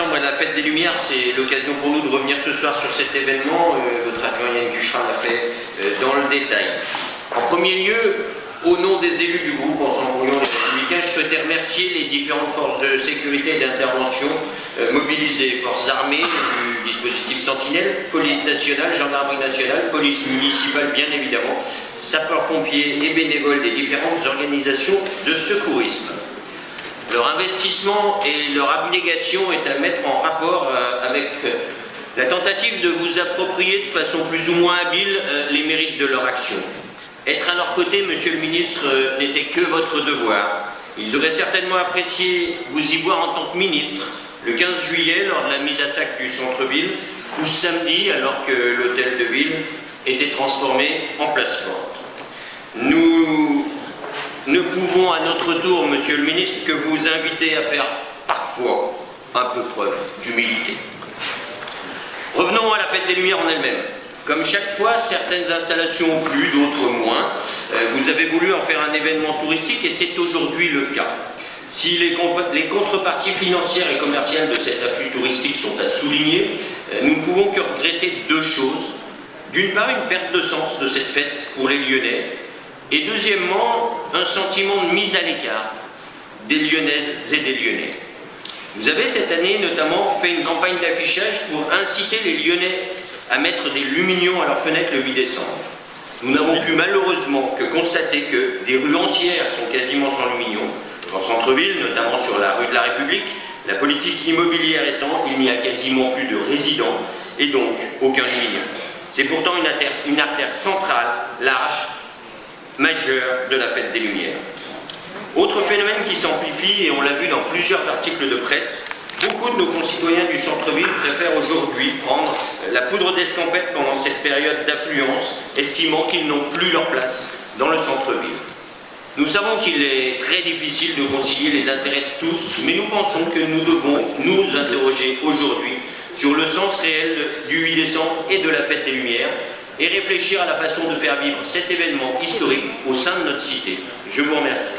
décembre est la fête des Lumières, c'est l'occasion pour nous de revenir ce soir sur cet événement. Votre adjoint Yannick Ducherin l'a fait dans le détail. En premier lieu, au nom des élus du groupe Ensemble pour Lyon les Républicains, je souhaitais remercier les différentes forces de sécurité et d'intervention mobilisées, forces armées du dispositif Sentinelle, police nationale, gendarmerie nationale, police municipale bien évidemment, sapeurs-pompiers et bénévoles des différentes organisations de secourisme. Leur investissement et leur abnégation est à mettre en rapport avec la tentative de vous approprier de façon plus ou moins habile les mérites de leur action. Être à leur côté, monsieur le ministre, n'était que votre devoir. Ils auraient certainement apprécié vous y voir en tant que ministre, le 15 juillet, lors de la mise à sac du centre-ville, ou samedi, alors que l'hôtel de ville était transformé en place forte. Nous ne pouvons à notre tour, monsieur le ministre, que vous inviter à faire parfois un peu preuve d'humilité. Revenons à la fête des Lumières en elle-même. Comme chaque fois, certaines installations ont plu, d'autres moins. Vous avez voulu en faire un événement touristique et c'est aujourd'hui le cas. Si les contreparties financières et commerciales de cet afflux touristique sont à souligner, nous ne pouvons que regretter deux choses. D'une part, une perte de sens de cette fête pour les Lyonnais, et deuxièmement, un sentiment de mise à l'écart des Lyonnaises et des Lyonnais. Vous avez cette année notamment fait une campagne d'affichage pour inciter les Lyonnais à mettre des lumignons à leurs fenêtres le 8 décembre. Nous n'avons pu malheureusement que constater que des rues entières sont quasiment sans lumignons. En centre-ville, notamment sur la rue de la République, la politique immobilière étant, il n'y a quasiment plus de résidents et donc aucun lumignon. C'est pourtant une artère centrale, large, majeure de la fête des Lumières. Autre phénomène qui s'amplifie, et on l'a vu dans plusieurs articles de presse, beaucoup de nos concitoyens du centre-ville préfèrent aujourd'hui prendre la poudre d'escampette pendant cette période d'affluence, estimant qu'ils n'ont plus leur place dans le centre-ville. Nous savons qu'il est très difficile de concilier les intérêts de tous, mais nous pensons que nous devons nous interroger aujourd'hui sur le sens réel du 8 décembre et de la fête des Lumières, et réfléchir à la façon de faire vivre cet événement historique au sein de notre cité. Je vous remercie.